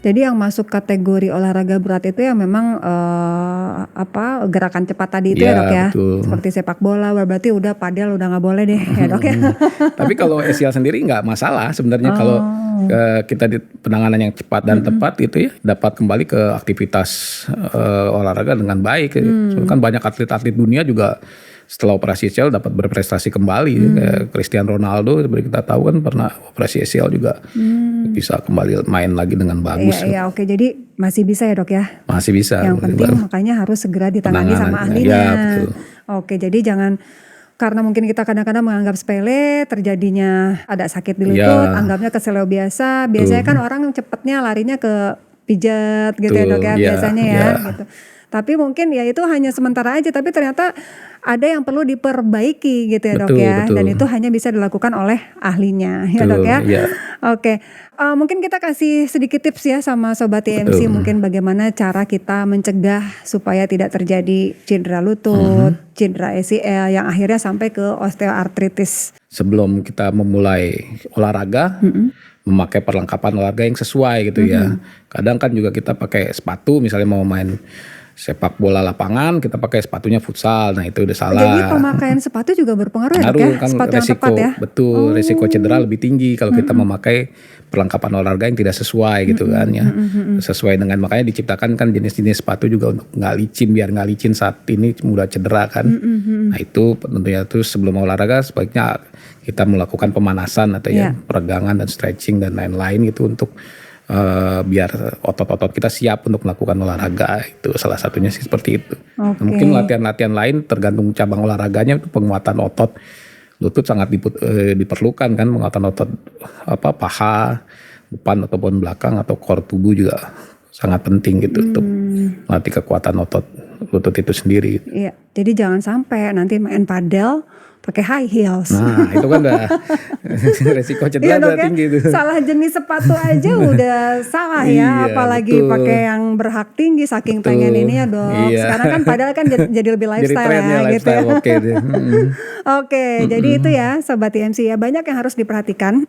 Jadi yang masuk kategori olahraga berat itu yang memang gerakan cepat tadi itu ya dok ya. Betul. Seperti sepak bola, berarti udah padel udah nggak boleh deh ya dok ya. Tapi kalau ACL sendiri nggak masalah sebenarnya kalau kita di penanganan yang cepat dan tepat gitu ya, dapat kembali ke aktivitas olahraga dengan baik. Soalnya kan banyak atlet-atlet dunia juga setelah operasi ACL dapat berprestasi kembali. Kayak Cristiano Ronaldo seperti kita tahu kan pernah operasi ACL juga bisa kembali main lagi dengan bagus. Iya, oke. Jadi masih bisa ya dok ya? Masih bisa. Yang penting makanya harus segera ditangani sama ahlinya. Ya, betul. Oke, jadi jangan karena mungkin kita kadang-kadang menganggap sepele, terjadinya ada sakit di lutut, anggapnya keseleo biasa. Biasanya kan orang cepetnya larinya ke pijat gitu ya dok ya, biasanya ya. Gitu. Tapi mungkin ya itu hanya sementara aja, tapi ternyata ada yang perlu diperbaiki gitu ya dok ya. Dan itu hanya bisa dilakukan oleh ahlinya ya dok ya. Oke, mungkin kita kasih sedikit tips ya sama Sobat IMC, mungkin bagaimana cara kita mencegah supaya tidak terjadi cedera lutut, cedera ACL yang akhirnya sampai ke osteoartritis. Sebelum kita memulai olahraga, memakai perlengkapan olahraga yang sesuai gitu ya. Kadang kan juga kita pakai sepatu, misalnya mau main sepak bola lapangan, kita pakai sepatunya futsal. Nah itu udah salah. Jadi pemakaian sepatu juga berpengaruh ya dok ya? Kan sepatu resiko, yang tepat ya? Betul, resiko cedera lebih tinggi kalau kita memakai perlengkapan olahraga yang tidak sesuai gitu kan ya. Sesuai dengan, makanya diciptakan kan jenis-jenis sepatu juga untuk nggak licin, biar nggak licin saat ini mudah cedera kan. Nah itu tentunya terus sebelum olahraga sebaiknya kita melakukan pemanasan atau ya peregangan dan stretching dan lain-lain gitu untuk biar otot-otot kita siap untuk melakukan olahraga. Itu salah satunya sih seperti itu. Mungkin latihan-latihan lain tergantung cabang olahraganya, itu penguatan otot lutut sangat diperlukan kan, penguatan otot paha, depan ataupun belakang atau core tubuh juga sangat penting gitu untuk melatih kekuatan otot lutut itu sendiri. Iya, jadi jangan sampai nanti main padel pakai high heels. Nah itu kan udah resiko cedera udah tinggi itu. Salah jenis sepatu aja udah salah ya, apalagi pakai yang berhak tinggi saking pengen ini ya dok. Sekarang kan padahal kan jadi lebih lifestyle jadi ya gitu ya. Oke, jadi itu ya Sobat IMC ya, banyak yang harus diperhatikan.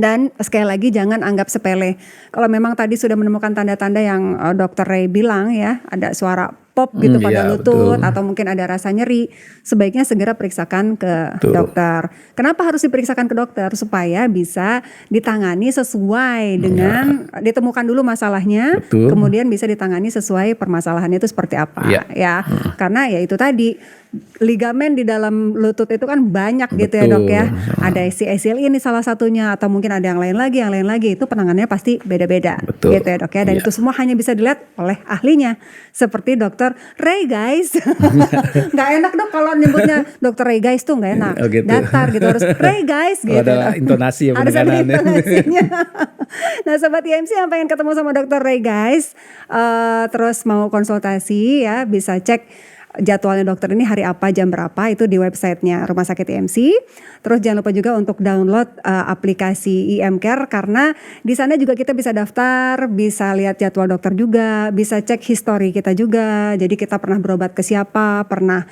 Dan sekali lagi jangan anggap sepele. Kalau memang tadi sudah menemukan tanda-tanda yang Dr. Ray bilang ya, ada suara pop gitu pada lutut atau mungkin ada rasa nyeri, sebaiknya segera periksakan ke dokter. Kenapa harus diperiksakan ke dokter? Supaya bisa ditangani sesuai dengan ditemukan dulu masalahnya, kemudian bisa ditangani sesuai permasalahannya itu seperti apa ya. Karena ya itu tadi ligamen di dalam lutut itu kan banyak gitu ya dok ya. Ada ACL ini salah satunya atau mungkin ada yang lain lagi itu penanganannya pasti beda-beda gitu ya dok ya. Dan itu semua hanya bisa dilihat oleh ahlinya seperti Dr. Ray guys. Nggak enak dok kalau nyebutnya Dr. Ray guys tuh nggak enak. Datar gitu, harus Ray guys gitu. Ada intonasi ya pendengarannya. Nah Sobat IMC yang pengen ketemu sama Dr. Ray guys, terus mau konsultasi ya, bisa cek jadwalnya dokter ini hari apa, jam berapa, itu di websitenya Rumah Sakit IMC. Terus jangan lupa juga untuk download aplikasi IMCare, karena di sana juga kita bisa daftar, bisa lihat jadwal dokter juga, bisa cek history kita juga. Jadi kita pernah berobat ke siapa, pernah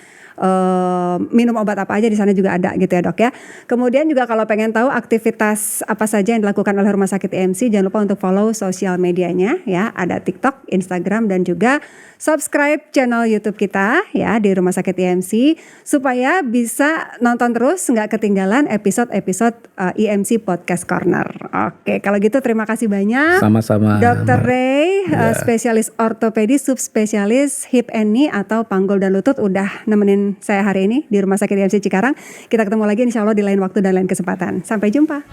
minum obat apa aja di sana juga ada gitu ya dok ya. Kemudian juga kalau pengen tahu aktivitas apa saja yang dilakukan oleh Rumah Sakit IMC, jangan lupa untuk follow sosial medianya ya, ada TikTok, Instagram, dan juga subscribe channel YouTube kita ya di Rumah Sakit IMC supaya bisa nonton terus, nggak ketinggalan episode-episode IMC Podcast Corner. Oke, kalau gitu terima kasih banyak. Sama-sama. Dr. Ray, spesialis ortopedi, subspesialis hip and knee atau panggul dan lutut, udah nemenin saya hari ini di Rumah Sakit IMC Cikarang. Kita ketemu lagi insya Allah di lain waktu dan lain kesempatan. Sampai jumpa.